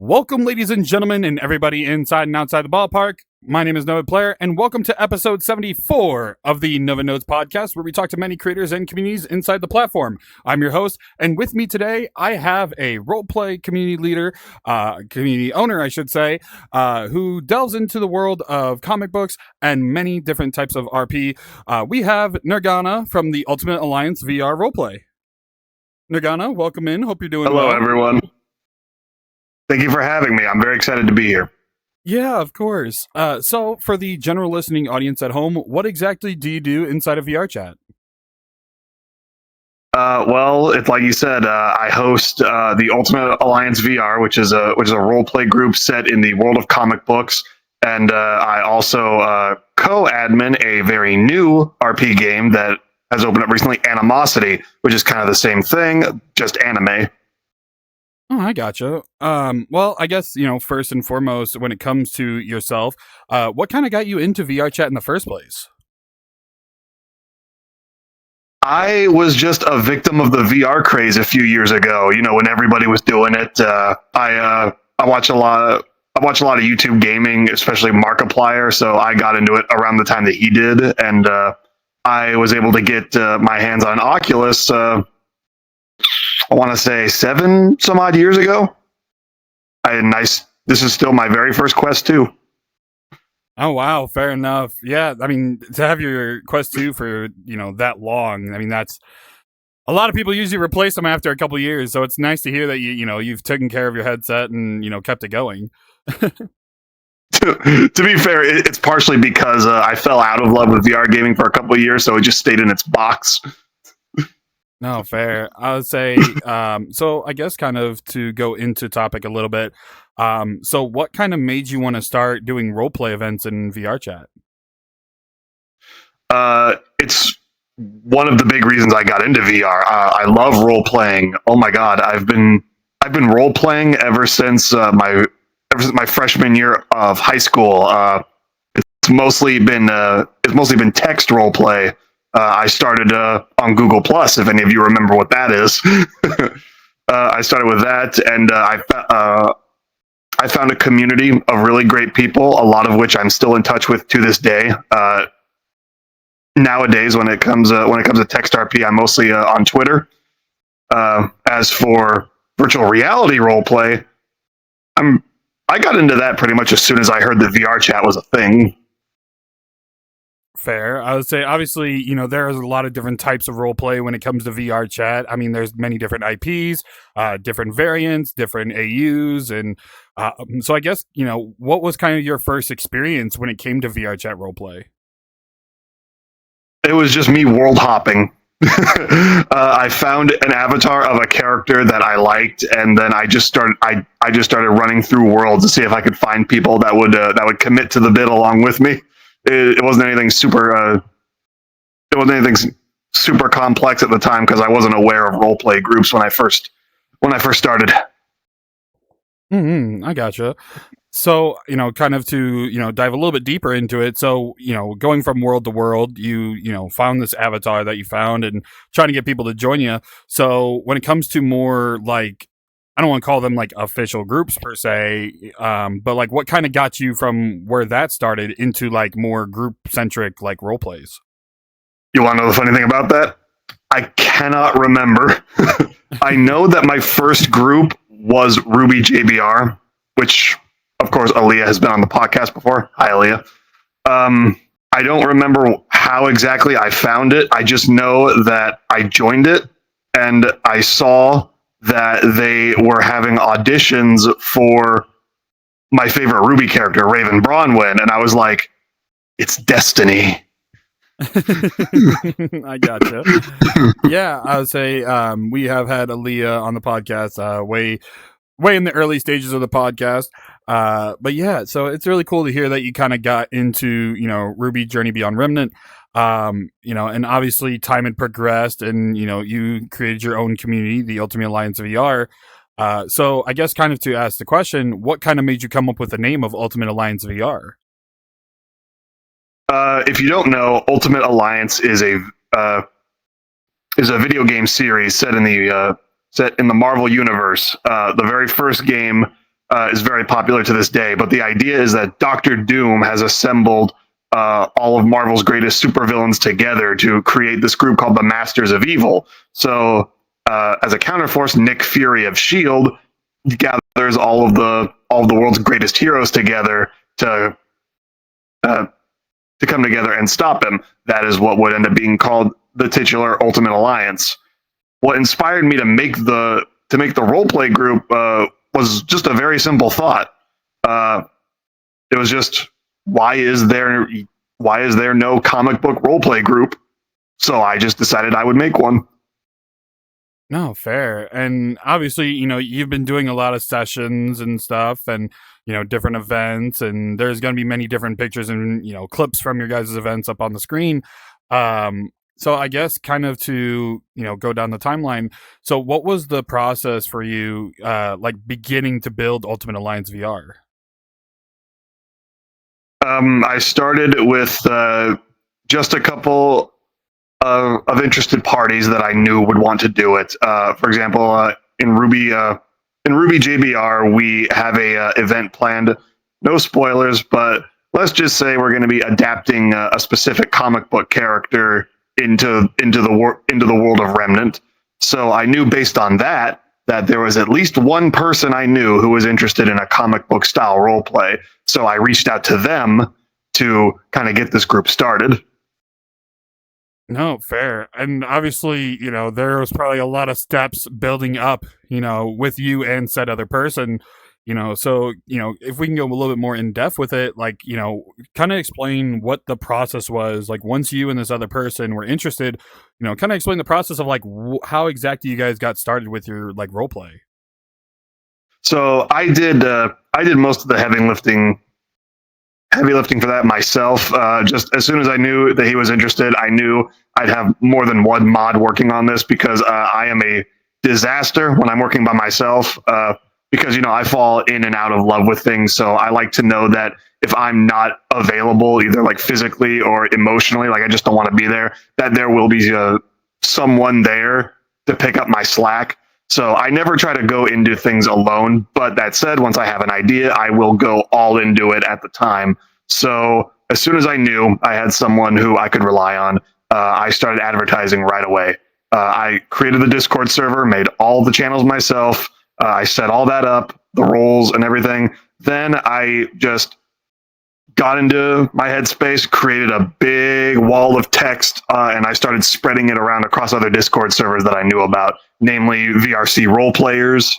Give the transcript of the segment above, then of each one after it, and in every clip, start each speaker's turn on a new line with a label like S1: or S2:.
S1: Welcome, ladies and gentlemen, and everybody inside and outside the ballpark. My name is NovedPlayer, and welcome to episode 74 of the Noved Notes podcast, where we talk to many creators and communities inside the platform. I'm your host, and with me today, I have a roleplay community leader, community owner, I should say, who delves into the world of comic books and many different types of RP. We have Nergana from the Ultimate Alliance VR Roleplay. Nergana, welcome in. Hope you're doing well.
S2: Hello, everyone. Thank you for having me. I'm very excited to be here.
S1: Yeah, of course. So, for the general listening audience at home, what exactly do you do inside of VR chat?
S2: Well, it's like you said. I host the Ultimate Alliance VR, which is a role play group set in the world of comic books, and I also co-admin a very new RP game that has opened up recently, Animosity, which is kind of the same thing, just anime.
S1: Oh, I gotcha. Well, I guess, first and foremost, when it comes to yourself, what kind of got you into VR chat in the first place?
S2: I was just a victim of the VR craze a few years ago. You know, when everybody was doing it. I watch a lot of YouTube gaming, especially Markiplier. So I got into it around the time that he did, and I was able to get my hands on an Oculus. I want to say 7 some odd years ago. This is still my very first Quest 2.
S1: Oh, wow. Fair enough. Yeah. I mean, to have your Quest 2 for, that long, I mean, that's a lot of people usually replace them after a couple of years. So it's nice to hear that you've taken care of your headset and, kept it going.
S2: To be fair, it's partially because I fell out of love with VR gaming for a couple of years. So it just stayed in its box.
S1: No, fair. I would say, so I guess kind of to go into topic a little bit. So what kind of made you want to start doing roleplay events in VR chat?
S2: It's one of the big reasons I got into VR. I love role playing. Oh my God, I've been role playing ever since my freshman year of high school. It's mostly been text role play. I started on Google Plus, if any of you remember what that is. I started with that, and I found a community of really great people, a lot of which I'm still in touch with to this day. Nowadays, when it comes to text RP, I'm mostly on Twitter. As for virtual reality roleplay, I got into that pretty much as soon as I heard that VR chat was a thing.
S1: Fair. I would say, obviously, there is a lot of different types of role play when it comes to VR chat. I mean, there's many different IPs, different variants, different AUs. And so I guess, what was kind of your first experience when it came to VR chat role play?
S2: It was just me world hopping. I found an avatar of a character that I liked, and then I just started running through worlds to see if I could find people that would commit to the bid along with me. It wasn't anything super. It wasn't anything super complex at the time because I wasn't aware of roleplay groups when I first started.
S1: I gotcha. So, kind of to, dive a little bit deeper into it. So, going from world to world, you found this avatar that you found and trying to get people to join you. So when it comes to more like, I don't want to call them like official groups per se, but like what kind of got you from where that started into like more group centric like role plays?
S2: You want to know the funny thing about that? I cannot remember. I know that my first group was Ruby JBR, which of course Aaliyah has been on the podcast before. Hi, Aaliyah. I don't remember how exactly I found it. I just know that I joined it and I saw that they were having auditions for my favorite Ruby character, Raven Bronwyn, and I was like, it's destiny.
S1: I gotcha. Yeah, I would say we have had Aaliyah on the podcast way in the early stages of the podcast. But yeah, so it's really cool to hear that you kind of got into, Ruby Journey Beyond Remnant. And obviously time had progressed and, you created your own community, the Ultimate Alliance VR. So I guess kind of to ask the question, what kind of made you come up with the name of Ultimate Alliance VR?
S2: If you don't know, Ultimate Alliance is a video game series set in the Marvel universe. The very first game is very popular to this day. But the idea is that Doctor Doom has assembled all of Marvel's greatest supervillains together to create this group called the Masters of Evil. So, as a counterforce, Nick Fury of Shield gathers all of the world's greatest heroes together to come together and stop him. That is what would end up being called the titular Ultimate Alliance. What inspired me to make the roleplay group was just a very simple thought. It was just, why is there no comic book roleplay group? So I just decided I would make one.
S1: No, fair. And obviously, you've been doing a lot of sessions and stuff and, different events, and there's going to be many different pictures and, clips from your guys' events up on the screen. So I guess kind of to, go down the timeline. So what was the process for you, beginning to build Ultimate Alliance VR?
S2: I started with just a couple of interested parties that I knew would want to do it. For example, in Ruby JBR, we have a event planned. No spoilers, but let's just say we're going to be adapting a specific comic book character into the world of Remnant. So I knew based on that there was at least one person I knew who was interested in a comic book style role play. So I reached out to them to kind of get this group started.
S1: No, fair. And obviously, there was probably a lot of steps building up, with you and said other person, so, if we can go a little bit more in depth with it, kind of explain what the process was, once you and this other person were interested, kind of explain the process of how exactly you guys got started with your role play.
S2: So I did most of the heavy lifting for that myself. Just as soon as I knew that he was interested, I knew I'd have more than one mod working on this because I am a disaster when I'm working by myself. Because I fall in and out of love with things, so I like to know that if I'm not available, either physically or emotionally, I just don't want to be there, that there will be someone there to pick up my slack. So I never try to go into things alone. But that said, once I have an idea, I will go all into it at the time. So as soon as I knew I had someone who I could rely on, I started advertising right away. I created the Discord server, made all the channels myself. I set all that up, the roles and everything. Then I just got into my headspace, created a big wall of text, and I started spreading it around across other Discord servers that I knew about, namely VRC role players,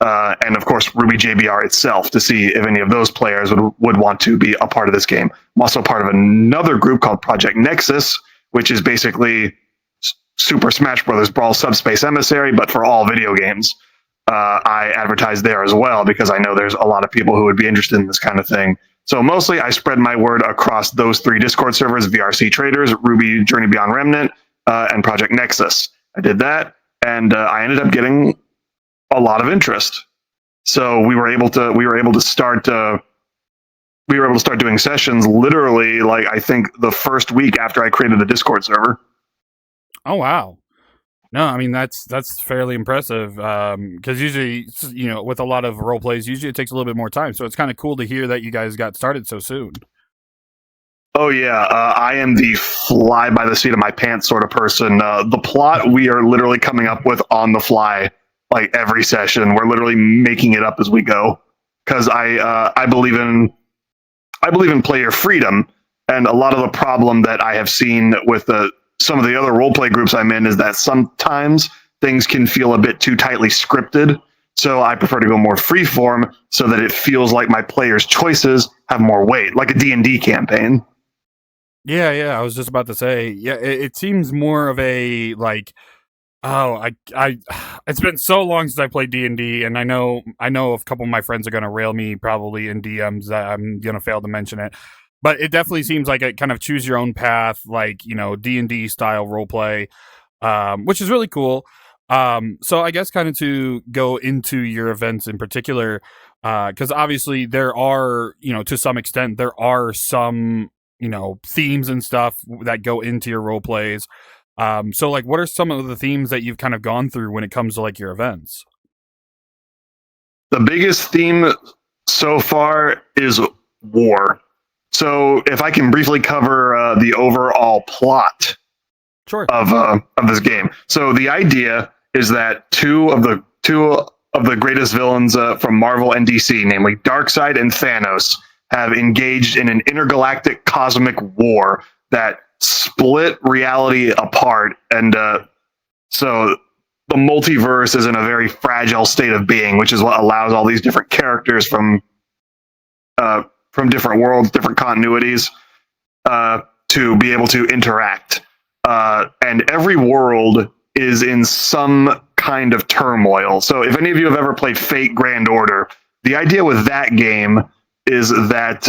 S2: and of course Ruby JBR itself, to see if any of those players would want to be a part of this game. I'm also part of another group called Project Nexus, which is basically Super Smash Bros. Brawl Subspace Emissary, but for all video games. I advertise there as well because I know there's a lot of people who would be interested in this kind of thing. So mostly I spread my word across those three Discord servers: VRC Traders, Ruby Journey Beyond Remnant, and Project Nexus. I did that, and I ended up getting a lot of interest. So we were able to start doing sessions literally, I think the first week after I created the Discord server.
S1: Oh wow. No, I mean that's fairly impressive. Because usually, with a lot of role plays, usually it takes a little bit more time. So it's kind of cool to hear that you guys got started so soon.
S2: Oh yeah, I am the fly by the seat of my pants sort of person. The plot we are literally coming up with on the fly, every session. We're literally making it up as we go because I believe in player freedom, and a lot of the problem that I have seen with some of the other roleplay groups I'm in is that sometimes things can feel a bit too tightly scripted. So I prefer to go more freeform so that it feels like my players' choices have more weight, like a D&D campaign.
S1: Yeah, I was just about to say, yeah, it seems more of a it's been so long since I played D&D, and I know a couple of my friends are going to rail me probably in DMs that I'm going to fail to mention it. But it definitely seems like a kind of choose your own path, D&D style roleplay, which is really cool. So I guess kind of to go into your events in particular, because obviously there are, to some extent, there are some, themes and stuff that go into your role plays. So what are some of the themes that you've kind of gone through when it comes to your events?
S2: The biggest theme so far is war. So if I can briefly cover the overall plot
S1: Sure.
S2: of this game. So the idea is that two of the greatest villains from Marvel and DC, namely Darkseid and Thanos, have engaged in an intergalactic cosmic war that split reality apart, and so the multiverse is in a very fragile state of being, which is what allows all these different characters from different worlds, different continuities, to be able to interact. And every world is in some kind of turmoil. So if any of you have ever played Fate Grand Order, the idea with that game is that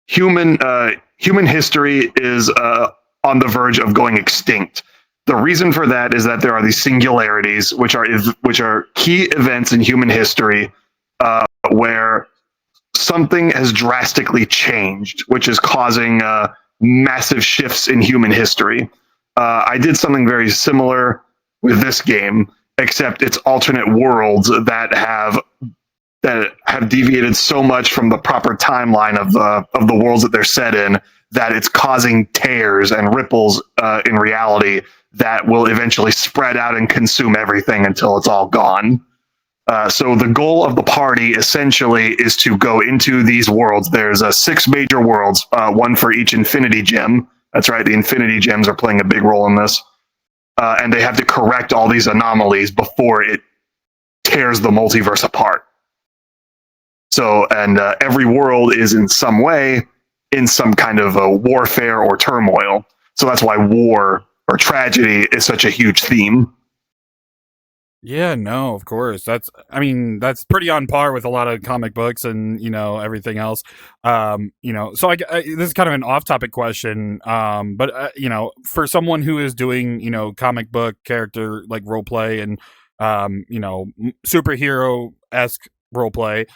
S2: human history is on the verge of going extinct. The reason for that is that there are these singularities, which are key events in human history, where something has drastically changed, which is causing massive shifts in human history. I did something very similar with this game, except it's alternate worlds that have deviated so much from the proper timeline of the worlds that they're set in that it's causing tears and ripples in reality that will eventually spread out and consume everything until it's all gone. So the goal of the party essentially is to go into these worlds. There's 6 major worlds, one for each Infinity Gem. That's right, the Infinity Gems are playing a big role in this. And they have to correct all these anomalies before it tears the multiverse apart. So, and every world is in some way in some kind of a warfare or turmoil. So that's why war or tragedy is such a huge theme.
S1: Yeah, no, of course. That's pretty on par with a lot of comic books and, everything else. So this is kind of an off-topic question, but for someone who is doing, comic book character like role play and, superhero-esque role play,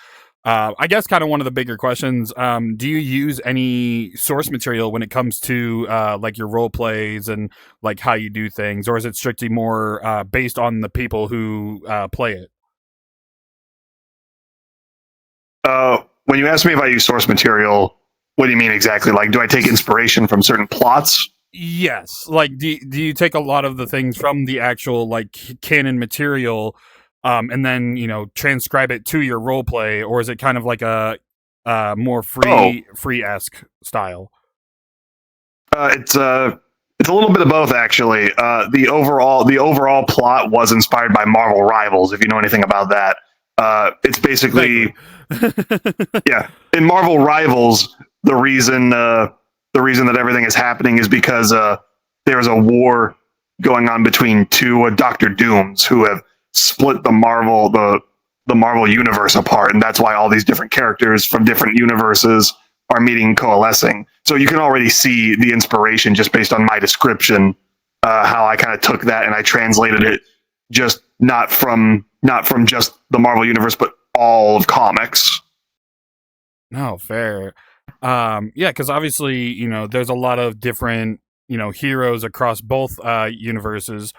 S1: I guess kind of one of the bigger questions, do you use any source material when it comes to like your role plays and like how you do things, or is it strictly more based on the people who play it?
S2: When you ask me if I use source material, what do you mean exactly? Like, do I take inspiration from certain plots?
S1: Yes. Like, do you take a lot of the things from the actual like canon material and then transcribe it to your role play, or is it kind of like a more free-esque style?
S2: It's a little bit of both, actually. The overall plot was inspired by Marvel Rivals, if you know anything about that. It's basically yeah. In Marvel Rivals, the reason that everything is happening is because there's a war going on between two Doctor Dooms who have split the Marvel universe apart, and that's why all these different characters from different universes are meeting, coalescing. So you can already see the inspiration just based on my description, how I kind of took that and I translated it just not from just the Marvel universe, but all of comics.
S1: No, fair. Yeah, because obviously, there's a lot of different, heroes across both universes.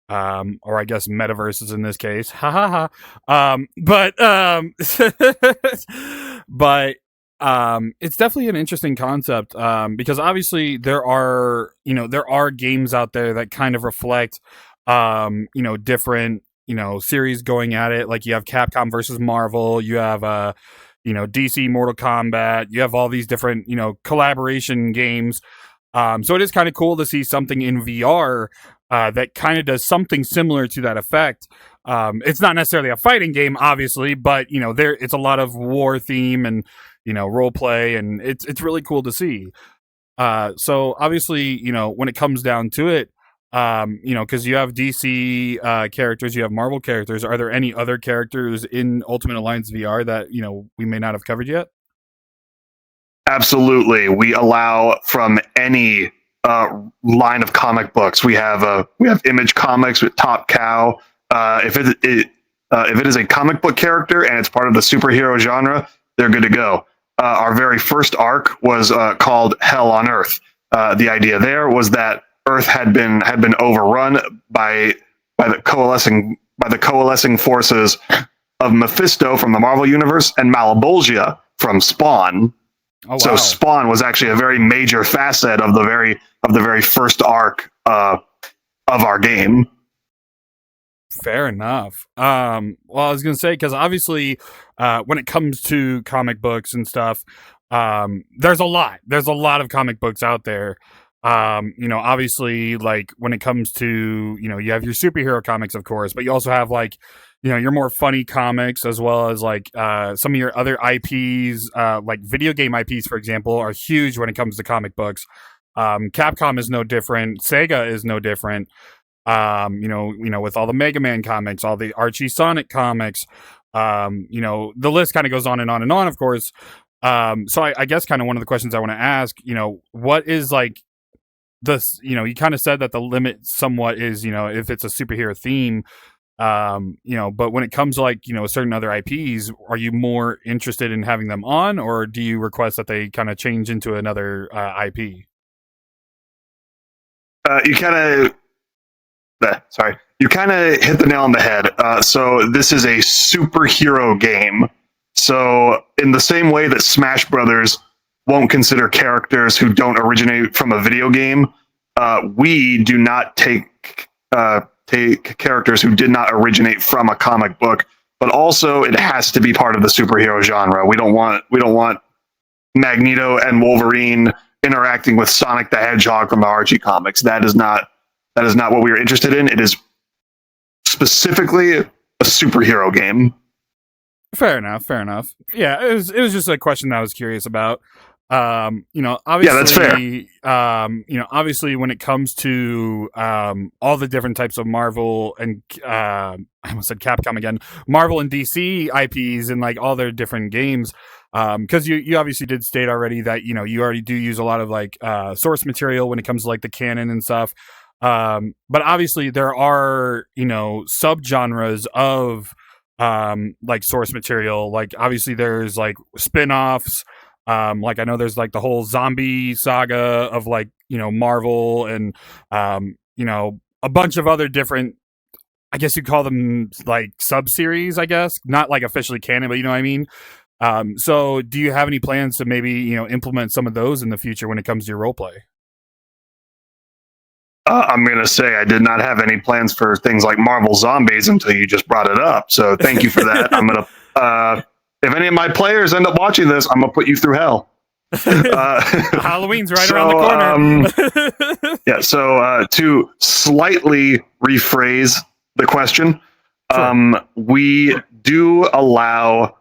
S1: Or I guess metaverses in this case. Ha ha ha. But it's definitely an interesting concept. Because obviously there are games out there that kind of reflect, different, series going at it. Like you have Capcom versus Marvel, you have, DC Mortal Kombat, you have all these different, collaboration games. So it is kind of cool to see something in VR that kind of does something similar to that effect. It's not necessarily a fighting game, obviously, but it's a lot of war theme and role play, and it's really cool to see. So obviously, when it comes down to it, because you have DC characters, you have Marvel characters. Are there any other characters in Ultimate Alliance VR that we may not have covered yet?
S2: Absolutely, we allow from any line of comic books. We have Image Comics with Top Cow. If it is a comic book character and it's part of the superhero genre, they're good to go. Our very first arc was called Hell on Earth. The idea there was that Earth had been overrun by the coalescing forces of Mephisto from the Marvel Universe and Malebolgia from Spawn.
S1: Oh, wow.
S2: So Spawn was actually a very major facet of the very first arc of our game.
S1: Fair enough. Well, I was gonna say, because obviously, when it comes to comic books and stuff, there's a lot. There's a lot of comic books out there. Obviously, like when it comes to, you have your superhero comics, of course, but you also have like, your more funny comics, as well as like some of your other IPs, like video game IPs, for example, are huge when it comes to comic books. Capcom is no different. Sega is no different. With all the Mega Man comics, all the Archie Sonic comics, the list kind of goes on and on and on, of course. So I guess kind of one of the questions I want to ask, what is like this, you kind of said that the limit somewhat is, if it's a superhero theme, but when it comes to like, certain other IPs, are you more interested in having them on, or do you request that they kind of change into another IP?
S2: You kind of hit the nail on the head. So this is a superhero game. So in the same way that Smash Brothers won't consider characters who don't originate from a video game, we do not take characters who did not originate from a comic book. But also, it has to be part of the superhero genre. We don't want Magneto and Wolverine interacting with Sonic the Hedgehog from the Archie comics. That is not what we are interested in. It is specifically a superhero game.
S1: Fair enough. Yeah, it was just a question that I was curious about. Obviously,
S2: yeah, that's fair.
S1: Obviously, when it comes to all the different types of Marvel and I almost said Capcom again, Marvel and DC IPs and like all their different games. Because you obviously did state already that you already do use a lot of like source material when it comes to like the canon and stuff. But obviously there are subgenres of like source material. Like obviously there's like spin-offs. Like I know there's like the whole zombie saga of like Marvel and a bunch of other different, I guess you call them like sub-series, I guess, not like officially canon, but you know what I mean. So do you have any plans to maybe implement some of those in the future when it comes to your roleplay?
S2: I'm going to say I did not have any plans for things like Marvel Zombies until you just brought it up. So thank you for that. I'm going to, if any of my players end up watching this, I'm going to put you through hell.
S1: Halloween's right around the corner.
S2: Yeah. So to slightly rephrase the question, sure. We do allow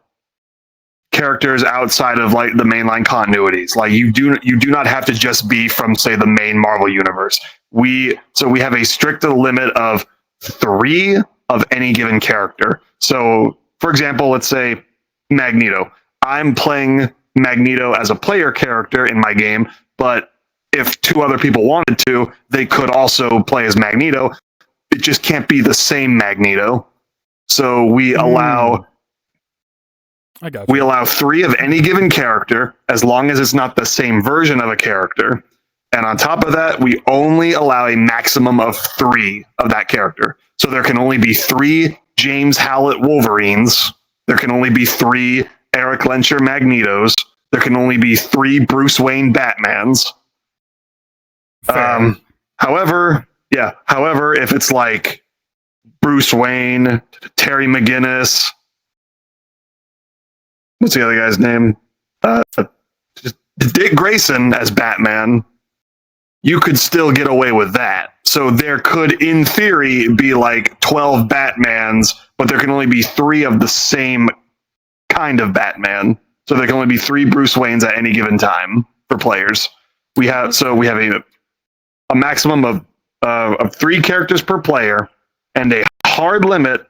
S2: characters outside of like the mainline continuities. Like you do not have to just be from, say, the main Marvel universe. We have a strict limit of 3 of any given character. So for example, let's say Magneto. I'm playing Magneto as a player character in my game, but if 2 other people wanted to, they could also play as Magneto. It just can't be the same Magneto. So we allow 3 of any given character, as long as it's not the same version of a character. And on top of that, we only allow a maximum of 3 of that character. So there can only be 3 James Howlett Wolverines. There can only be 3 Eric Lencher Magnetos. There can only be 3 Bruce Wayne Batmans. However, if it's like Bruce Wayne, Terry McGinnis, what's the other guy's name? Dick Grayson as Batman, you could still get away with that. So there could, in theory, be like 12 Batmans, but there can only be 3 of the same kind of Batman. So there can only be 3 Bruce Waynes at any given time for players. We have a maximum of 3 characters per player and a hard limit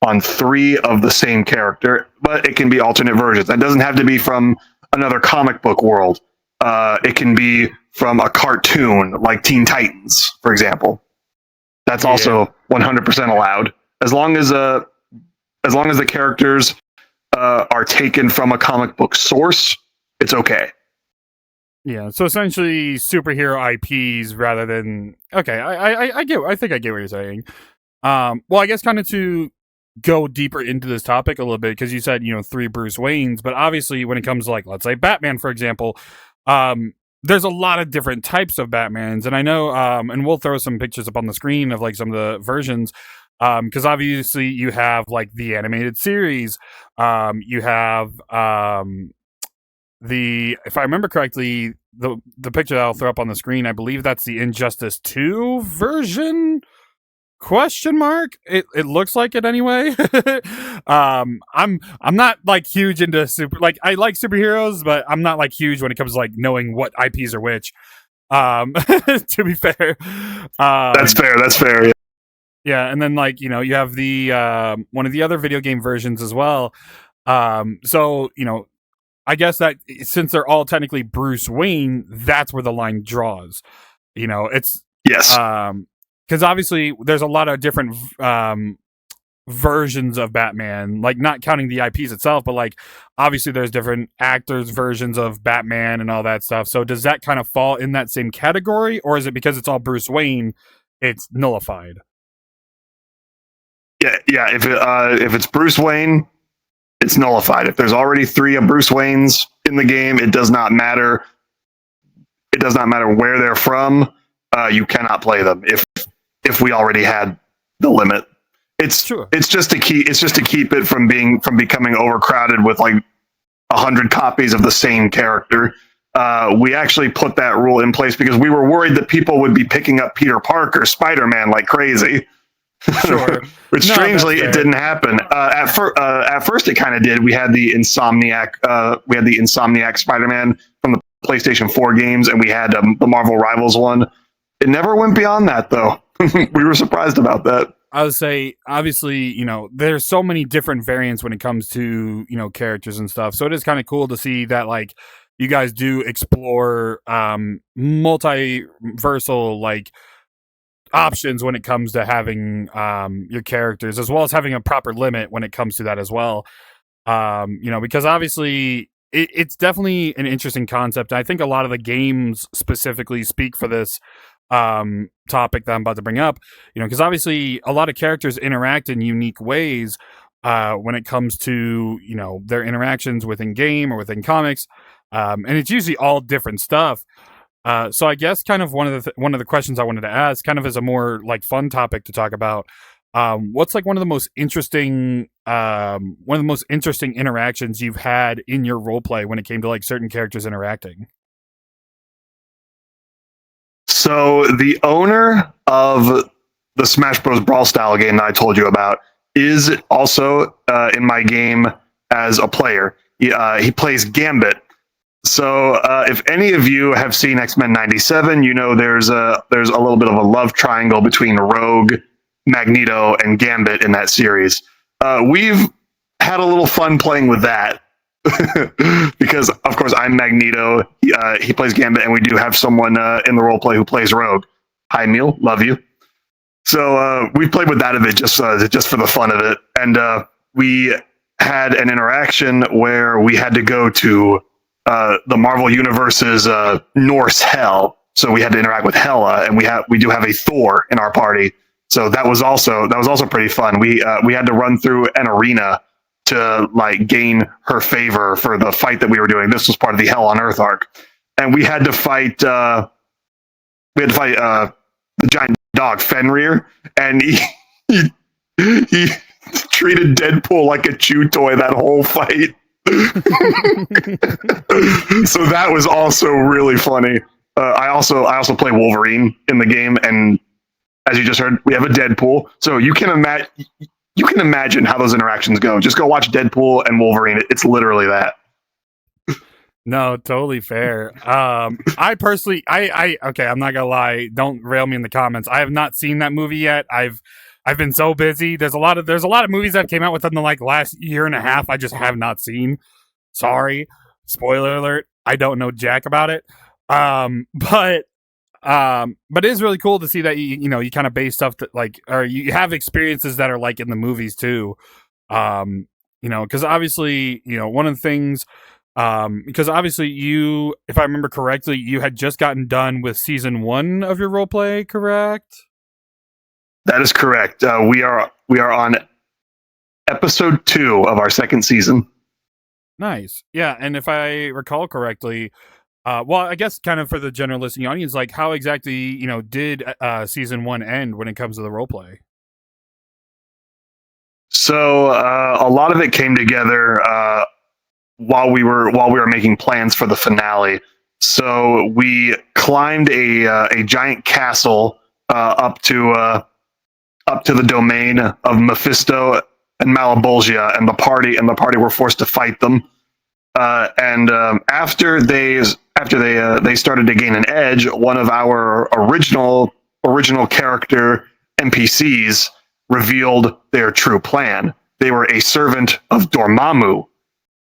S2: on 3 of the same character, but it can be alternate versions. That doesn't have to be from another comic book world. It can be from a cartoon like Teen Titans, for example. That's also 100% allowed, as long as the characters are taken from a comic book source. It's okay.
S1: Yeah, so essentially superhero IPs rather than I think I get what you're saying. Well, I guess kind of to go deeper into this topic a little bit, because you said, 3 Bruce Waynes, but obviously when it comes to, like, let's say Batman, for example, there's a lot of different types of Batmans. And I know, and we'll throw some pictures up on the screen of like some of the versions. Because obviously you have like the animated series, you have if I remember correctly, the picture that I'll throw up on the screen, I believe that's the Injustice 2 version? Question mark. It looks like it anyway. I'm not like huge into I like superheroes, but I'm not like huge when it comes to like knowing what IPs are which. To be fair,
S2: That's fair. Yeah.
S1: yeah, and then like you have the one of the other video game versions as well. So I guess that since they're all technically Bruce Wayne, that's where the line draws. It's
S2: Yes.
S1: because obviously there's a lot of different versions of Batman, like not counting the IPs itself, but like obviously there's different actors versions of Batman and all that stuff. So does that kind of fall in that same category, or is it because it's all Bruce Wayne, it's nullified?
S2: Yeah. If it's Bruce Wayne, it's nullified. If there's already 3 of Bruce Waynes in the game, it does not matter. It does not matter where they're from. You cannot play them if we already had the limit. It's just to keep it from becoming overcrowded with like 100 copies of the same character. We actually put that rule in place because we were worried that people would be picking up Peter Parker, Spider-Man like crazy.
S1: Sure.
S2: Which strangely it didn't happen. At first it kind of did. We had the Insomniac Spider-Man from the PlayStation 4 games, and we had the Marvel Rivals one. It never went beyond that, though. We were surprised about that.
S1: I would say, obviously, there's so many different variants when it comes to, characters and stuff. So it is kind of cool to see that, like, you guys do explore multi-versal, like, options when it comes to having your characters, as well as having a proper limit when it comes to that as well. Because obviously it's definitely an interesting concept. I think a lot of the games specifically speak for this topic that I'm about to bring up, because obviously a lot of characters interact in unique ways when it comes to, their interactions within game or within comics. And it's usually all different stuff. So I guess kind of one of the questions I wanted to ask, kind of as a more like fun topic to talk about, what's like one of the most interesting interactions you've had in your roleplay when it came to like certain characters interacting?
S2: So the owner of the Smash Bros. Brawl style game that I told you about is also in my game as a player. He plays Gambit. So if any of you have seen X-Men 97, there's a little bit of a love triangle between Rogue, Magneto, and Gambit in that series. We've had a little fun playing with that because, of course, I'm Magneto. He plays Gambit, and we do have someone in the roleplay who plays Rogue. Hi, Neil. Love you. So we played with that a bit just for the fun of it. And we had an interaction where we had to go to the Marvel Universe's Norse hell. So we had to interact with Hela, and we do have a Thor in our party. So that was also pretty fun. We had to run through an arena to like gain her favor for the fight that we were doing. This was part of the Hell on Earth arc, and we had to fight the giant dog Fenrir, and he treated Deadpool like a chew toy that whole fight. So that was also really funny. I also play Wolverine in the game, and as you just heard, we have a Deadpool. So you can imagine how those interactions go. Just go watch Deadpool and Wolverine. It's literally that.
S1: No, totally fair. I personally, okay, I'm not gonna lie. Don't rail me in the comments. I have not seen that movie yet. I've been so busy. There's a lot of movies that came out within the like last year and a half. I just have not seen. Sorry, spoiler alert. I don't know jack about it. But it is really cool to see that you kind of base stuff that like, or you have experiences that are like in the movies too. Because obviously, one of the things. Because obviously you, if I remember correctly, you had just gotten done with season 1 of your roleplay, correct?
S2: That is correct. We are on episode 2 of our second season.
S1: Nice. Yeah, and if I recall correctly, well, I guess kind of for the general listening audience, like how exactly, did season 1 end when it comes to the roleplay?
S2: So a lot of it came together while we were making plans for the finale. So we climbed a giant castle up to the domain of Mephisto and Malebolgia, and the party were forced to fight them. And after they started to gain an edge, one of our original character NPCs revealed their true plan. They were a servant of Dormammu,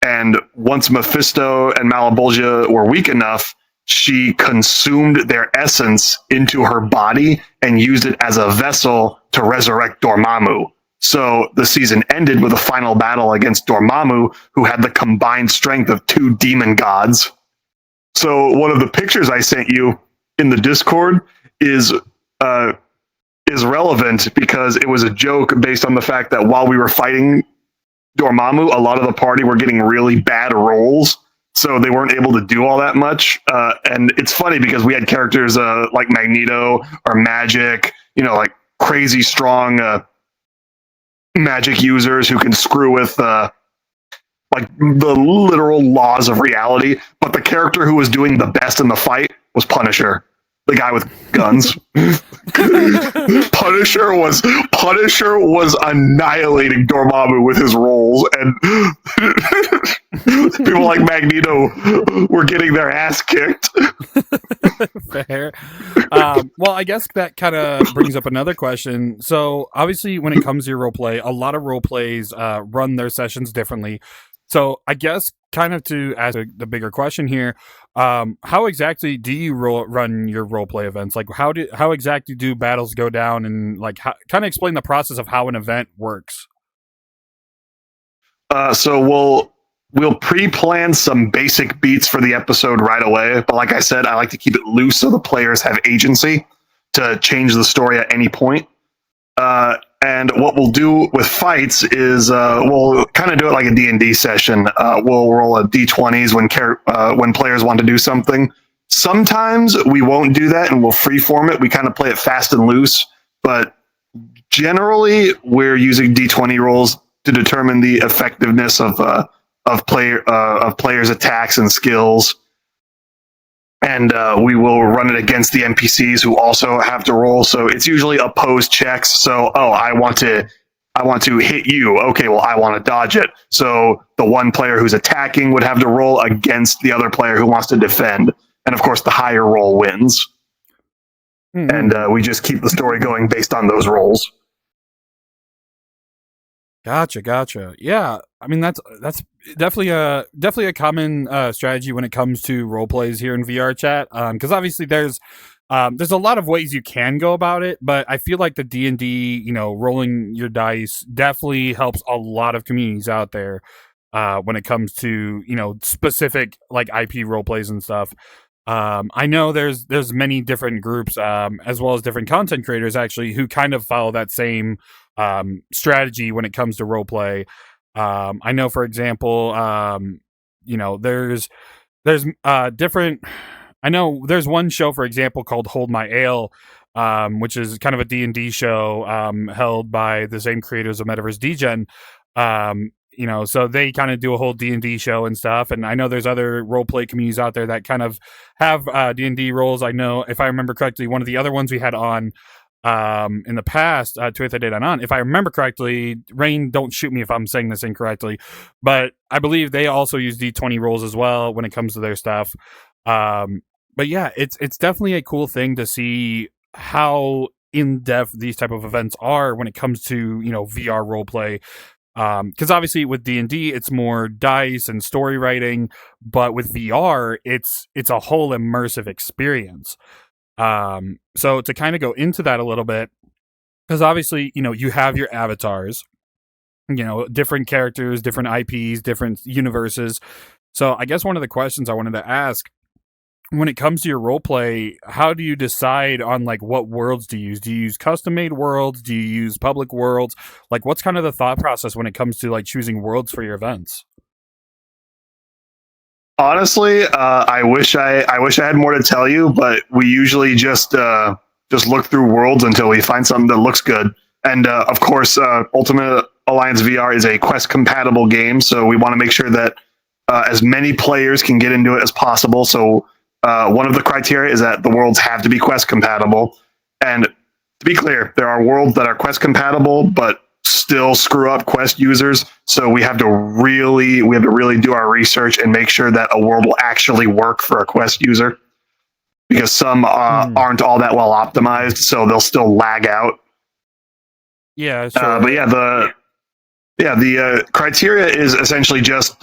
S2: and once Mephisto and Malebolgia were weak enough, she consumed their essence into her body and used it as a vessel to resurrect Dormammu. So the season ended with a final battle against Dormammu, who had the combined strength of 2 demon gods. So one of the pictures I sent you in the Discord is relevant because it was a joke based on the fact that while we were fighting Dormammu, a lot of the party were getting really bad rolls, so they weren't able to do all that much. And it's funny because we had characters like Magneto or Magic, like crazy strong magic users who can screw with like the literal laws of reality. But the character who was doing the best in the fight was Punisher, the guy with guns. Punisher was annihilating Dormammu with his rolls, and people like Magneto were getting their ass kicked.
S1: Fair. Well, I guess that kind of brings up another question. So, obviously, when it comes to your roleplay, a lot of roleplays run their sessions differently. So, I guess kind of to ask the bigger question here, how exactly do you run your roleplay events? Like, how exactly do battles go down, and like, kind of explain the process of how an event works?
S2: So we'll pre-plan some basic beats for the episode right away. But like I said, I like to keep it loose so the players have agency to change the story at any point. And what we'll do with fights is we'll kind of do it like a D&D session. We'll roll a d20s when players want to do something. Sometimes we won't do that and we'll freeform it. We kind of play it fast and loose. But generally, we're using d20 rolls to determine the effectiveness of players' attacks and skills. And we will run it against the NPCs who also have to roll. So it's usually opposed checks. So, I want to hit you. Okay, well, I want to dodge it. So the one player who's attacking would have to roll against the other player who wants to defend. And of course, the higher roll wins. Mm-hmm. And we just keep the story going based on those rolls.
S1: Gotcha. Yeah, I mean that's definitely a common strategy when it comes to role plays here in VR chat. Because obviously there's a lot of ways you can go about it, but I feel like the D&D, rolling your dice definitely helps a lot of communities out there when it comes to specific like IP role plays and stuff. I know there's many different groups as well as different content creators actually who kind of follow that same strategy when it comes to roleplay. I know, for example, there's different. I know there's one show, for example, called Hold My Ale, which is kind of a D&D show held by the same creators of Metaverse Degen. So they kind of do a whole D&D show and stuff. And I know there's other roleplay communities out there that kind of have D&D roles. I know, if I remember correctly, one of the other ones we had on in the past, Twitch I did on, if I remember correctly, Rain, don't shoot me if I'm saying this incorrectly, but I believe they also use D20 rolls as well when it comes to their stuff. But yeah, it's definitely a cool thing to see how in-depth these type of events are when it comes to, VR roleplay. Because obviously with D&D, it's more dice and story writing, but with VR, it's a whole immersive experience. So to kind of go into that a little bit, because obviously, you have your avatars, different characters, different IPs, different universes. So I guess one of the questions I wanted to ask when it comes to your role play, how do you decide on like what worlds to use? Do you use custom made worlds? Do you use public worlds? Like, what's kind of the thought process when it comes to like choosing worlds for your events?
S2: Honestly, I wish I had more to tell you, but we usually just look through worlds until we find something that looks good. And of course, Ultimate Alliance VR is a Quest compatible game, so we want to make sure that as many players can get into it as possible. So one of the criteria is that the worlds have to be Quest compatible. And to be clear, there are worlds that are Quest compatible, but still screw up Quest users. So we have to really do our research and make sure that a world will actually work for a Quest user, because some aren't all that well optimized, so they'll still lag out.
S1: Yeah, sure.
S2: But the criteria is essentially just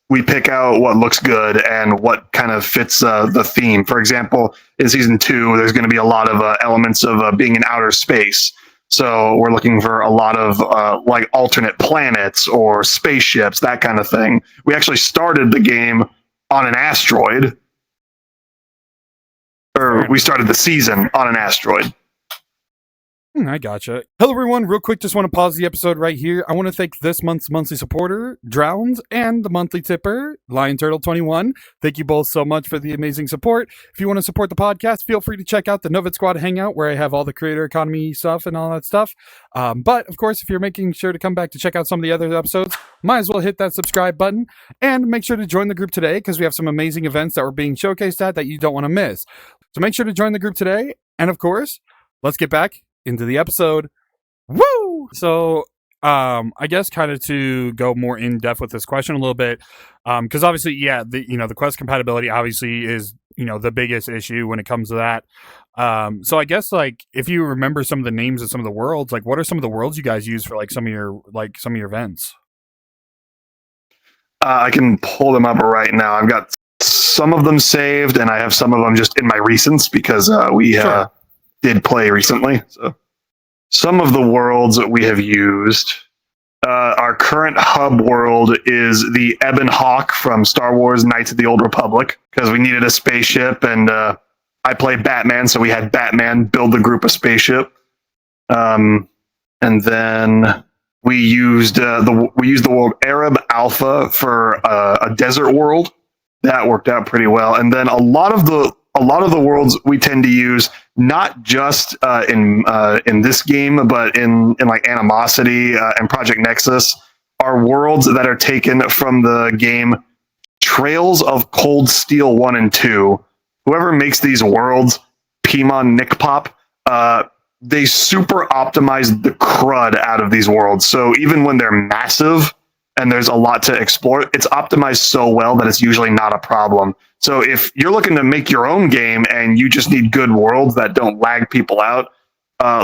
S2: we pick out what looks good and what kind of fits the theme. For example, in season 2, there's going to be a lot of elements of being in outer space. So we're looking for a lot of like alternate planets or spaceships, that kind of thing. We actually started the game on an asteroid, or we started the season on an asteroid.
S1: I gotcha. Hello, everyone. Real quick, just want to pause the episode right here. I want to thank this month's monthly supporter, Drowns, and the monthly tipper, Lion Turtle 21. Thank you both so much for the amazing support. If you want to support the podcast, feel free to check out the Noved Squad Hangout, where I have all the creator economy stuff and all that stuff. But, of course, if you're making sure to come back to check out some of the other episodes, might as well hit that subscribe button and make sure to join the group today, because we have some amazing events that we're being showcased at that you don't want to miss. So make sure to join the group today. And, of course, let's get back into the episode. Woo! So, I guess kind of to go more in depth with this question a little bit, because obviously, yeah, the Quest compatibility obviously is, the biggest issue when it comes to that. So I guess like if you remember some of the names of some of the worlds, like what are some of the worlds you guys use for like some of your events?
S2: I can pull them up right now. I've got some of them saved, and I have some of them just in my recents because we did play recently. So some of the worlds that we have used, our current hub world is the Ebon Hawk from Star Wars Knights of the Old Republic, because we needed a spaceship, and I play Batman, so we had Batman build the group a spaceship. And then we used the world Arab Alpha for a desert world. That worked out pretty well. And then a lot of the worlds we tend to use, not just in this game, but in like Animosity and Project Nexus, are worlds that are taken from the game Trails of Cold Steel 1 and 2. Whoever makes these worlds, Pimon Nickpop, they super optimize the crud out of these worlds. So even when they're massive and there's a lot to explore, it's optimized so well that it's usually not a problem. So if you're looking to make your own game and you just need good worlds that don't lag people out,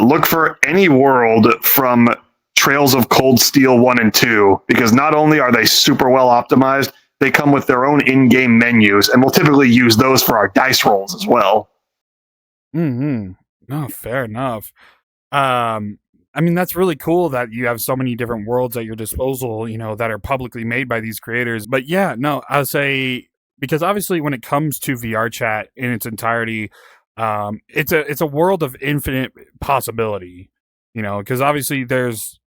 S2: look for any world from Trails of Cold Steel 1 and 2, because not only are they super well optimized, they come with their own in-game menus, and we'll typically use those for our dice rolls as well.
S1: Mm-hmm. No, fair enough. I mean, that's really cool that you have so many different worlds at your disposal, that are publicly made by these creators. But yeah, no, I'll say, because obviously when it comes to VR chat in its entirety, it's a world of infinite possibility, because obviously there's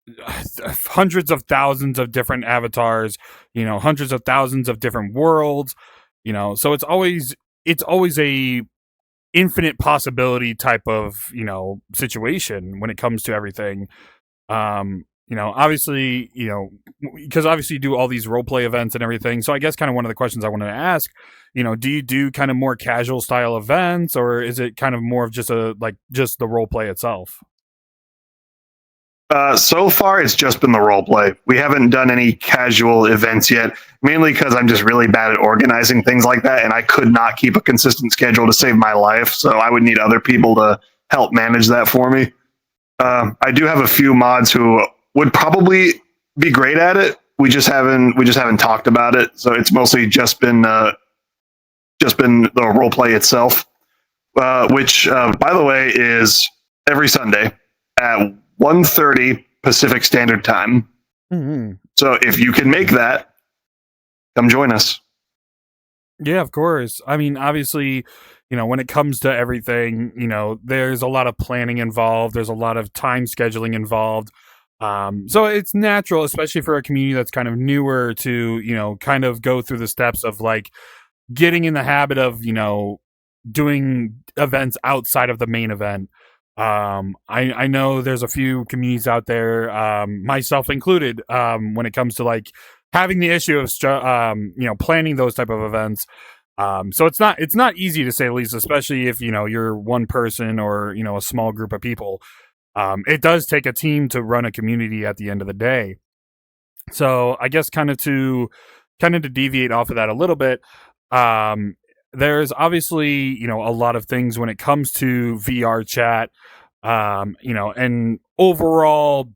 S1: hundreds of thousands of different avatars, hundreds of thousands of different worlds, so it's always a infinite possibility type of situation when it comes to everything. Obviously, because obviously you do all these role play events and everything, so I guess kind of one of the questions I wanted to ask, do you do kind of more casual style events, or is it kind of more of just just the role play itself?
S2: So far, it's just been the role play. We haven't done any casual events yet, mainly because I'm just really bad at organizing things like that, and I could not keep a consistent schedule to save my life, so I would need other people to help manage that for me. I do have a few mods who would probably be great at it. We just haven't talked about it, so it's mostly just been the role play itself, which by the way is every Sunday at 1:30 Pacific Standard Time.
S1: Mm-hmm.
S2: So if you can make that, come join us.
S1: Yeah, of course. I mean, obviously, when it comes to everything, there's a lot of planning involved. There's a lot of time scheduling involved. So it's natural, especially for a community that's kind of newer to, kind of go through the steps of like getting in the habit of, doing events outside of the main event. I know there's a few communities out there, myself included, when it comes to like having the issue of planning those type of events. So it's not easy to say the least, especially if you're one person or a small group of people. It does take a team to run a community at the end of the day. So I guess kind of to deviate off of that a little bit, there's obviously a lot of things when it comes to VR chat, and overall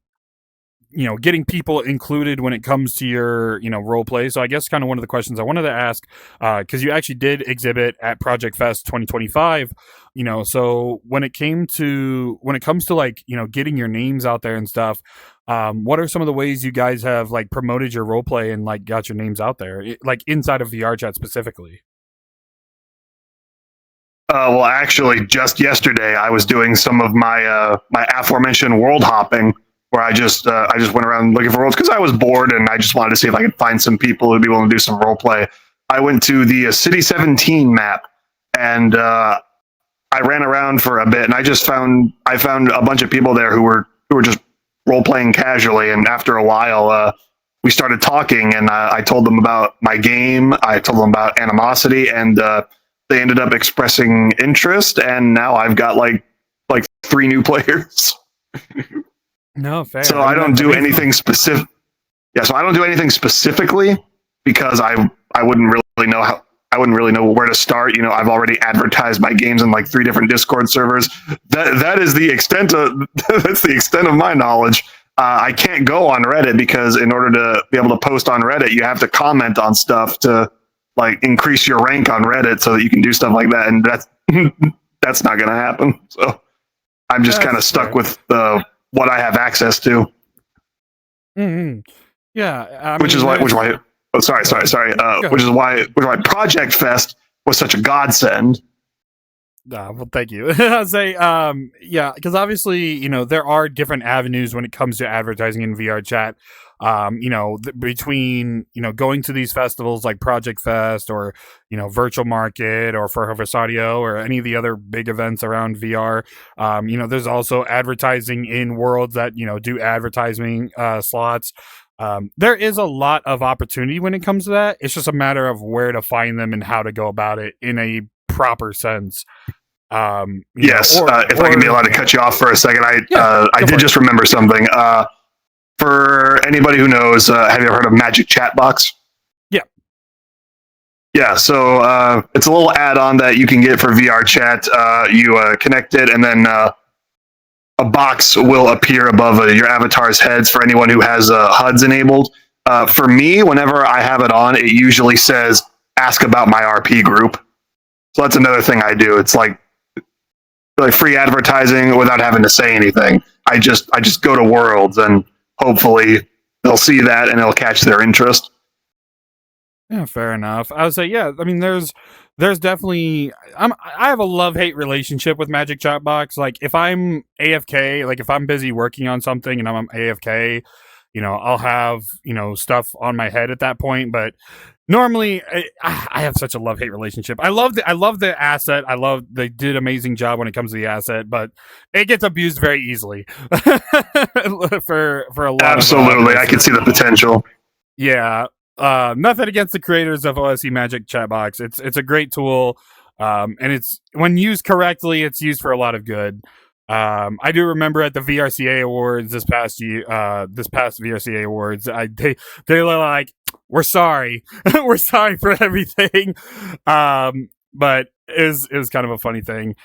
S1: getting people included when it comes to your, role play. So I guess kind of one of the questions I wanted to ask, because you actually did exhibit at Project Fest 2025, so when it comes to like, getting your names out there and stuff, what are some of the ways you guys have like promoted your role play and like got your names out there, like inside of VR chat specifically?
S2: Well, actually, just yesterday, I was doing some of my aforementioned world hopping, where I just went around looking for worlds because I was bored and I just wanted to see if I could find some people who'd be willing to do some role play. I went to the City 17 map, and I ran around for a bit, and I found a bunch of people there who were just role playing casually. And after a while, we started talking, and I told them about my game. I told them about animosity, and they ended up expressing interest. And now I've got like 3 new players.
S1: No, fair.
S2: So I don't do anything specific. Yeah, so I don't do anything specifically because I wouldn't really know how. I wouldn't really know where to start. I've already advertised my games in like 3 different Discord servers. That is the extent of that's the extent of my knowledge. I can't go on Reddit because in order to be able to post on Reddit, you have to comment on stuff to like increase your rank on Reddit so that you can do stuff like that, and that's not going to happen. So I'm just kind of stuck with what I have access to.
S1: Mm-hmm. Yeah,
S2: which is why. Oh, sorry. Which is why Project Fest was such a godsend.
S1: Well, thank you. I'll say, yeah, because obviously, there are different avenues when it comes to advertising in VR chat. Between, going to these festivals like Project Fest or, Virtual Market or for Harvest Audio or any of the other big events around VR. There's also advertising in worlds that, do advertising slots. There is a lot of opportunity when it comes to that. It's just a matter of where to find them and how to go about it in a proper sense.
S2: Yes, if I can be allowed to cut you off for a second, I did just remember something. For anybody who knows, have you ever heard of Magic Chatbox?
S1: Yeah.
S2: Yeah, so it's a little add-on that you can get for VR chat. You connect it, and then a box will appear above your avatar's heads for anyone who has HUDs enabled. For me, whenever I have it on, it usually says, ask about my RP group. So that's another thing I do. It's like free advertising without having to say anything. I just go to Worlds, and hopefully they'll see that and it'll catch their interest.
S1: Yeah, fair enough. I would say, yeah. I mean, there's definitely I have a love-hate relationship with Magic Chatbox. Like, if I'm AFK, like if I'm busy working on something and I'm AFK, I'll have stuff on my head at that point. But normally, I have such a love-hate relationship. I love the asset. They did an amazing job when it comes to the asset, but it gets abused very easily for a lot.
S2: Absolutely, I can see the potential.
S1: Yeah. Nothing against the creators of OSE Magic Chatbox. It's a great tool, and it's, when used correctly, it's used for a lot of good. I do remember at the VRCA Awards this past VRCA Awards, they were like, "We're sorry, we're sorry for everything," but it was kind of a funny thing.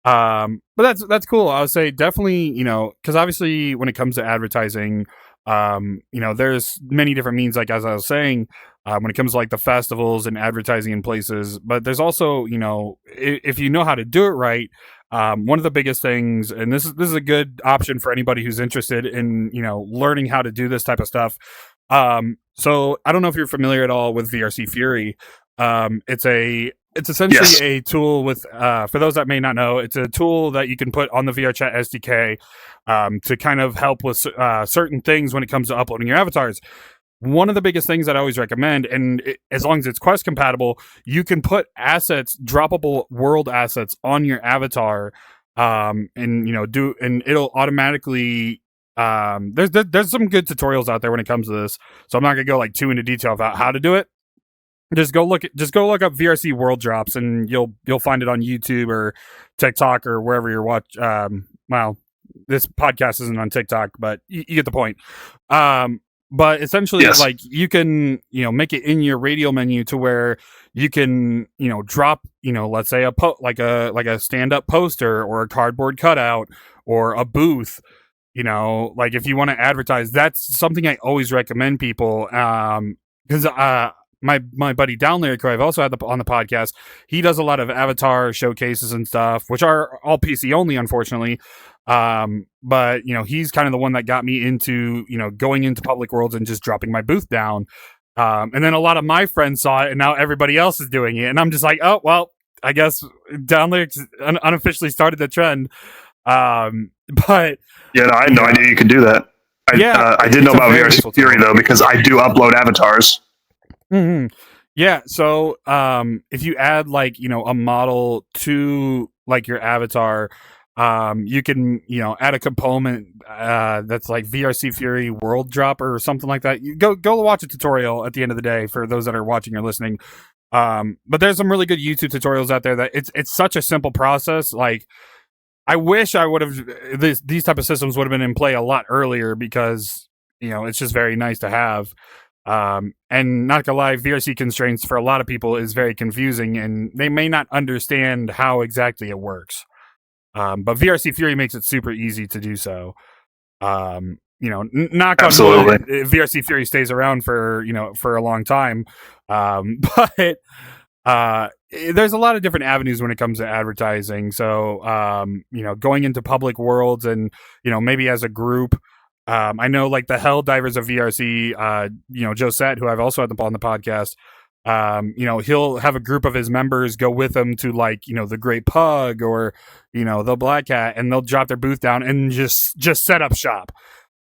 S1: But that's cool. I would say definitely, because obviously when it comes to advertising, there's many different means, like as I was saying, when it comes to like the festivals and advertising in places, but there's also, if you know how to do it right, one of the biggest things, and this is a good option for anybody who's interested in, learning how to do this type of stuff. So I don't know if you're familiar at all with VRC Fury, It's essentially a tool with, for those that may not know, it's a tool that you can put on the VRChat SDK to kind of help with certain things when it comes to uploading your avatars. One of the biggest things that I always recommend, and as long as it's Quest compatible, you can put assets, droppable world assets on your avatar, and it'll automatically. There's some good tutorials out there when it comes to this, so I'm not gonna go like too into detail about how to do it. Just go look up VRC World Drops, and you'll find it on YouTube or TikTok or wherever you're well, this podcast isn't on TikTok, but you get the point. But essentially, like you can make it in your radial menu to where you can drop let's say like a stand up poster or a cardboard cutout or a booth. Like if you want to advertise, that's something I always recommend people. Because my buddy Down Lyric, who I've also had on the podcast, he does a lot of avatar showcases and stuff, which are all PC only, unfortunately. But he's kind of the one that got me into going into public worlds and just dropping my booth down. And then a lot of my friends saw it, and now everybody else is doing it, and I'm just like, oh well, I guess Down Lyric unofficially started the trend. But
S2: yeah, no, I had no idea you could do that. I did know about VRC Fury though, because I do upload avatars.
S1: Mm-hmm. Yeah, so if you add like a model to like your avatar, you can add a component that's like VRC Fury World Drop or something like that. You go watch a tutorial at the end of the day for those that are watching or listening. But there's some really good YouTube tutorials out there that it's such a simple process. Like I wish I would have these type of systems would have been in play a lot earlier, because it's just very nice to have. And not gonna lie, VRC constraints for a lot of people is very confusing, and they may not understand how exactly it works. But VRC Fury makes it super easy to do so. Knock on wood, VRC Fury stays around for for a long time. But there's a lot of different avenues when it comes to advertising. So going into public worlds and maybe as a group. I know like the Hell Divers of VRC, Josette, who I've also had on the podcast, he'll have a group of his members go with him to like, the Great Pug or, the Black Cat, and they'll drop their booth down and just set up shop.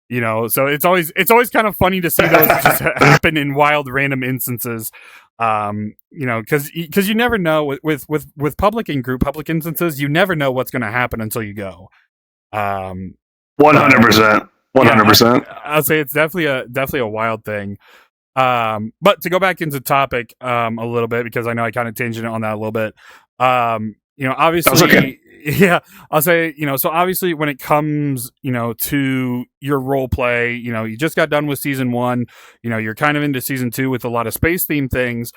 S1: So it's always kind of funny to see those just happen in wild random instances. Because you never know with public and group public instances, you never know what's going to happen until you go.
S2: 100%. 100%.
S1: I'll say it's definitely a wild thing. But to go back into topic a little bit, because I know I kind of tangented on that a little bit. Obviously,
S2: okay.
S1: Yeah, I'll say, so obviously when it comes, to your role play, you just got done with season 1, you're kind of into season 2 with a lot of space themed things.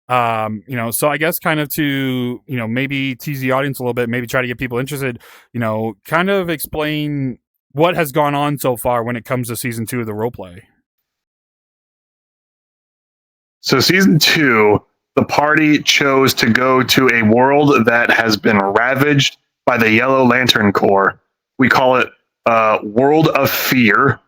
S1: So I guess kind of to, maybe tease the audience a little bit, maybe try to get people interested, kind of explain what has gone on so far when it comes to season 2 of the roleplay.
S2: So season 2, the party chose to go to a world that has been ravaged by the Yellow Lantern Corps. We call it World of Fear.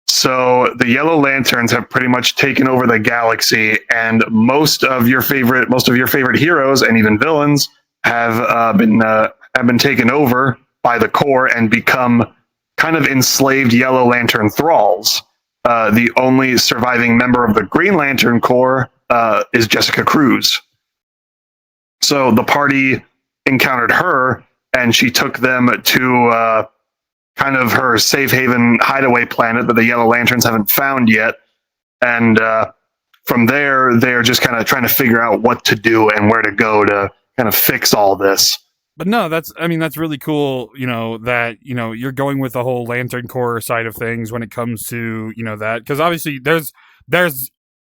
S2: So the Yellow Lanterns have pretty much taken over the galaxy, and most of your favorite heroes and even villains have been taken over by the Corps and become kind of enslaved Yellow Lantern thralls. The only surviving member of the Green Lantern Corps is Jessica Cruz. So the party encountered her, and she took them to kind of her safe haven hideaway planet that the Yellow Lanterns haven't found yet. And from there, they're just kind of trying to figure out what to do and where to go to kind of fix all this.
S1: But no, that's really cool, that, you're going with the whole Lantern Corps side of things when it comes to, that. Because obviously there's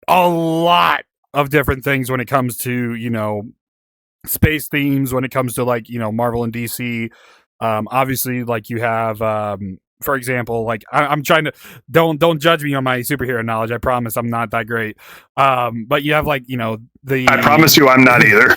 S1: a lot of different things when it comes to, space themes, when it comes to like, Marvel and DC. Obviously, like you have, for example, like I'm trying to don't judge me on my superhero knowledge. I promise I'm not that great. But you have like
S2: I promise you I'm not either.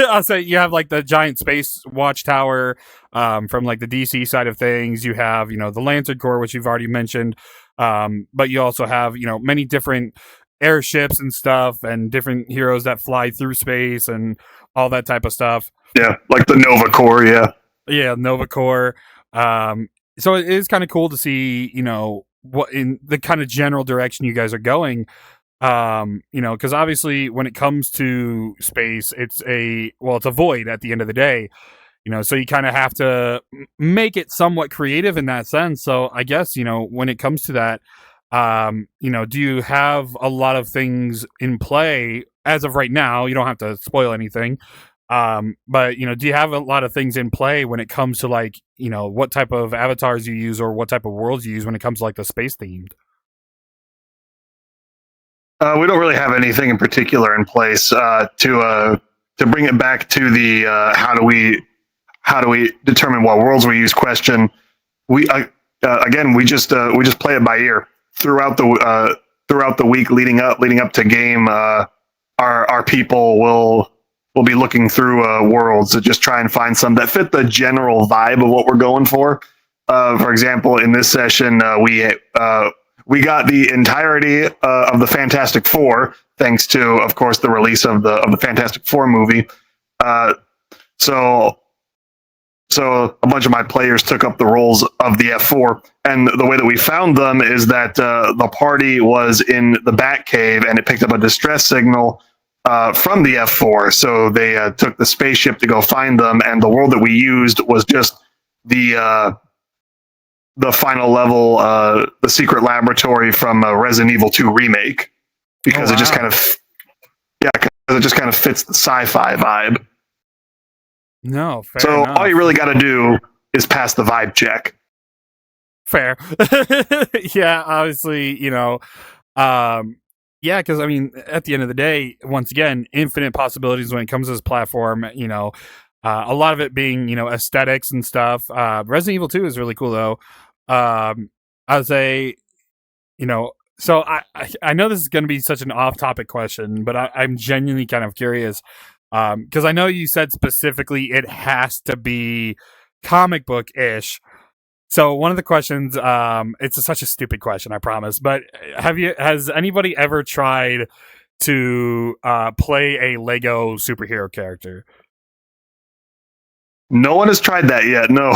S1: I'll say you have like the giant space watchtower from like the DC side of things. You have the Lantern Corps, which you've already mentioned. But you also have many different airships and stuff, and different heroes that fly through space and all that type of stuff.
S2: Yeah, like the Nova Corps.
S1: Yeah, Nova Corps. So it is kind of cool to see, what in the kind of general direction you guys are going. Because obviously when it comes to space, it's a void at the end of the day. So you kind of have to make it somewhat creative in that sense. So I guess, when it comes to that, do you have a lot of things in play as of right now? You don't have to spoil anything. But do you have a lot of things in play when it comes to like, what type of avatars you use or what type of worlds you use when it comes to like the space themed?
S2: We don't really have anything in particular in place to bring it back to the how do we determine what worlds we use question. We again we just play it by ear throughout the week leading up to game. Our people will be looking through worlds to just try and find some that fit the general vibe of what we're going for. For example, in this session, we got the entirety of the Fantastic Four, thanks to, of course, the release of the Fantastic Four movie. So a bunch of my players took up the roles of the F4, and the way that we found them is that the party was in the Batcave, and it picked up a distress signal from the F4. So they took the spaceship to go find them, and the world that we used was just the final level, the secret laboratory from Resident Evil 2 remake, because it just kind of fits the sci-fi vibe.
S1: No, fair
S2: so
S1: enough.
S2: All you really got to do is pass the vibe check.
S1: Fair. Yeah, obviously, yeah, because I mean, at the end of the day, once again, infinite possibilities when it comes to this platform. A lot of it being aesthetics and stuff. Resident Evil 2 is really cool though. I would say, so I know this is going to be such an off-topic question, but I'm genuinely kind of curious. Because I know you said specifically it has to be comic book-ish. So one of the questions, it's such a stupid question, I promise, but has anybody ever tried to play a Lego superhero character?
S2: No one has tried that yet. No.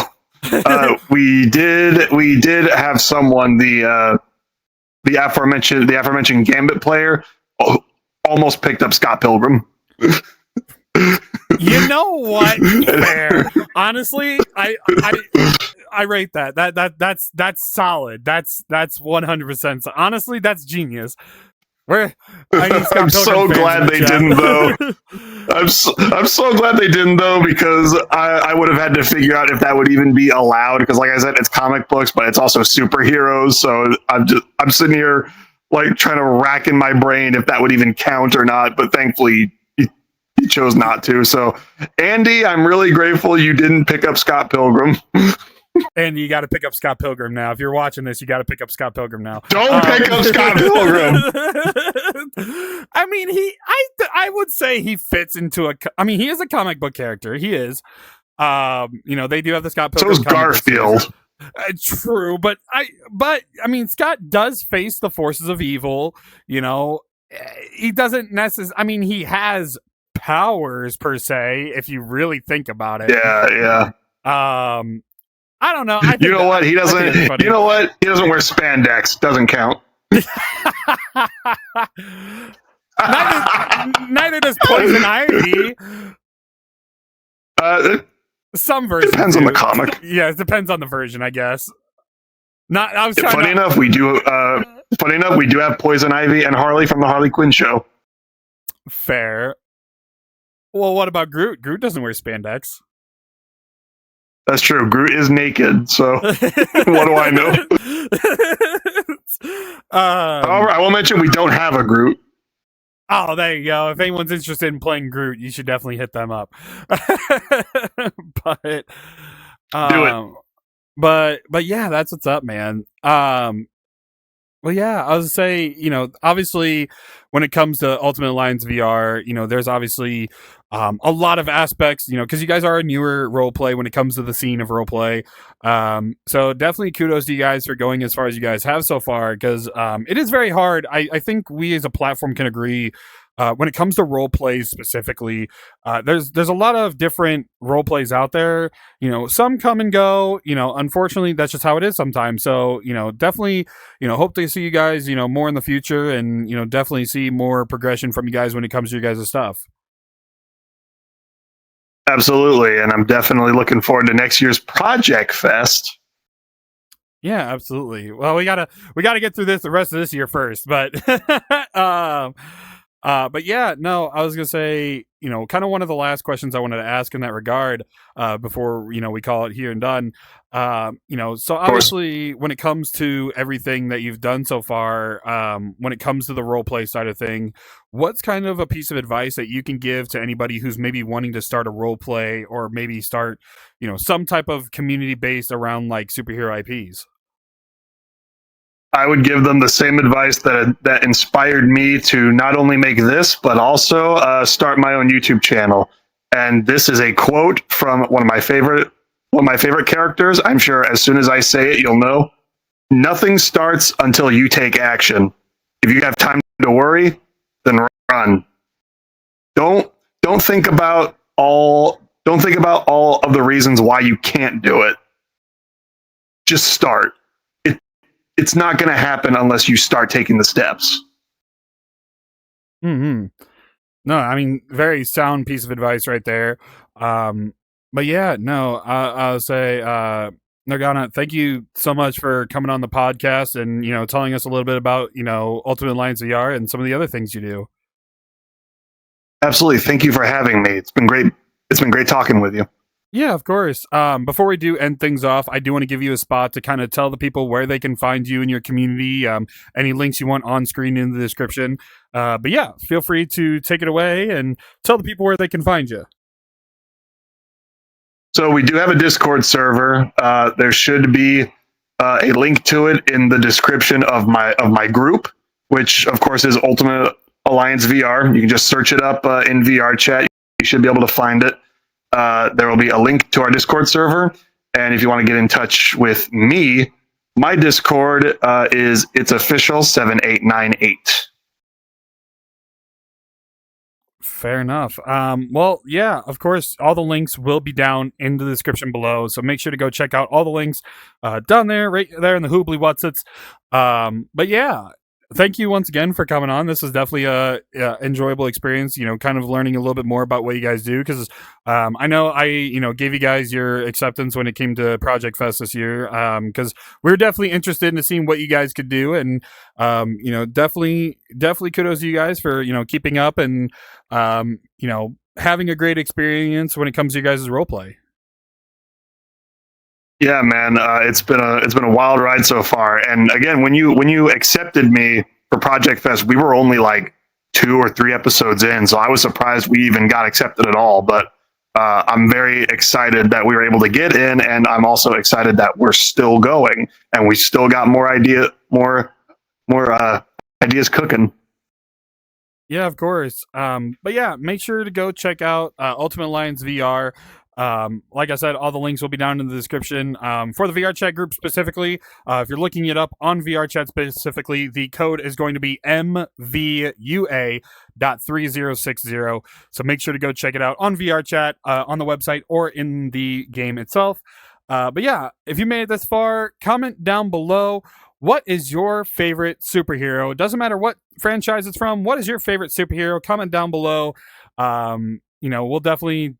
S2: We did have someone, the aforementioned Gambit player, almost picked up Scott Pilgrim.
S1: You know what? Fair. Honestly, I rate that. That's solid. That's 100%. Honestly, that's genius.
S2: I'm so glad they didn't though. I'm so glad they didn't though, because I would have had to figure out if that would even be allowed, because like I said, it's comic books, but it's also superheroes. So I'm sitting here like trying to rack in my brain if that would even count or not. But thankfully he chose not to. So Andy, I'm really grateful you didn't pick up Scott Pilgrim.
S1: And you got to pick up Scott Pilgrim now. If you're watching this, you got to pick up Scott Pilgrim now.
S2: Don't pick up Scott Pilgrim.
S1: I mean, I would say he fits into he is a comic book character. He is. They do have the Scott Pilgrim.
S2: So is Garfield.
S1: True, but I mean, Scott does face the forces of evil. He doesn't necessarily. I mean, he has powers per se, if you really think about it.
S2: Yeah.
S1: I don't know.
S2: You know what? He doesn't. You know what? He doesn't wear spandex. Doesn't count.
S1: neither does Poison Ivy. Some versions
S2: depends on the comic.
S1: Yeah, it depends on the version, I guess.
S2: Funny enough, we do have Poison Ivy and Harley from the Harley Quinn show.
S1: Fair. Well, what about Groot? Groot doesn't wear spandex.
S2: That's true. Groot is naked, so what do I know? However, I will mention we don't have a Groot.
S1: Oh, there you go. If anyone's interested in playing Groot, you should definitely hit them up. But
S2: do it.
S1: But yeah, that's what's up, man. Well, yeah, I was say, obviously, when it comes to Ultimate Alliance VR, there's obviously a lot of aspects, because you guys are a newer role play when it comes to the scene of role play. So definitely kudos to you guys for going as far as you guys have so far, because it is very hard. I think we as a platform can agree. When it comes to role plays specifically, there's a lot of different role plays out there. Some come and go. Unfortunately, that's just how it is sometimes. So definitely, hope to see you guys, more in the future, and definitely see more progression from you guys when it comes to your guys' stuff.
S2: Absolutely, and I'm definitely looking forward to next year's Project Fest.
S1: Yeah, absolutely. Well, we gotta get through the rest of this year first, but but yeah, no, I was gonna say, kind of one of the last questions I wanted to ask in that regard, before we call it here and done. So obviously, when it comes to everything that you've done so far, when it comes to the role play side of thing, what's kind of a piece of advice that you can give to anybody who's maybe wanting to start a role play, or maybe start, some type of community based around like superhero IPs?
S2: I would give them the same advice that inspired me to not only make this, but also start my own YouTube channel. And this is a quote from one of my favorite characters. I'm sure as soon as I say it, you'll know. Nothing starts until you take action. If you have time to worry, then run. Don't think about all of the reasons why you can't do it. Just start. It's not going to happen unless you start taking the steps.
S1: Hmm. No, I mean, very sound piece of advice right there. But yeah, no, I'll say, Nergana, thank you so much for coming on the podcast and, telling us a little bit about, Ultimate Alliance VR and some of the other things you do.
S2: Absolutely. Thank you for having me. It's been great. It's been great talking with you.
S1: Yeah, of course. Before we do end things off, I do want to give you a spot to kind of tell the people where they can find you in your community, any links you want on screen in the description. But yeah, feel free to take it away and tell the people where they can find you.
S2: So we do have a Discord server. There should be a link to it in the description of my group, which of course is Ultimate Alliance VR. You can just search it up in VR chat. You should be able to find it. There will be a link to our Discord server, and if you want to get in touch with me, my Discord is it's official 7898.
S1: Fair enough. Well, yeah, of course, all the links will be down in the description below, so make sure to go check out all the links down there, right there in the hoobly whatsits. But yeah, thank you once again for coming on. This was definitely a enjoyable experience, kind of learning a little bit more about what you guys do, because I know I gave you guys your acceptance when it came to Project Fest this year, because we were definitely interested in seeing what you guys could do, and definitely kudos to you guys for keeping up and having a great experience when it comes to you guys' role play.
S2: Yeah, man, it's been a wild ride so far. And again, when you accepted me for Project Fest, we were only like 2 or 3 episodes in, so I was surprised we even got accepted at all. But I'm very excited that we were able to get in, and I'm also excited that we're still going, and we still got more ideas cooking.
S1: Yeah, of course. But yeah, make sure to go check out Ultimate Alliance VR. Like I said, all the links will be down in the description. For the VR chat group specifically, if you're looking it up on VR chat specifically, the code is going to be MVUA.3060. So make sure to go check it out on VR chat, on the website, or in the game itself. But yeah, if you made it this far, comment down below. What is your favorite superhero? It doesn't matter what franchise it's from. What is your favorite superhero? Comment down below. We'll definitely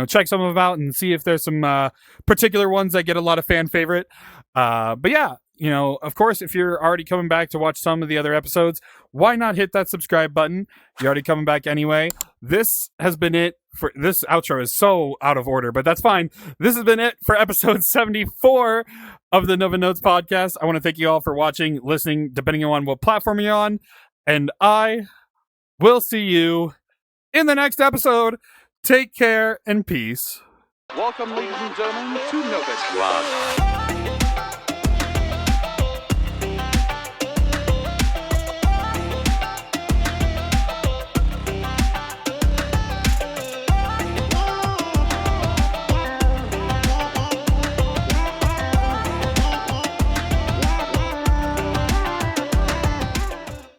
S1: check some of them out and see if there's some particular ones that get a lot of fan favorite. But yeah, of course, if you're already coming back to watch some of the other episodes, why not hit that subscribe button? You're already coming back anyway. This has been it for this outro is so out of order, but that's fine. This has been it for episode 74 of the Noved Notes podcast. I want to thank you all for watching, listening, depending on what platform you're on, and I will see you in the next episode. Take care and peace.
S3: Welcome, ladies and gentlemen, to Noved Notes.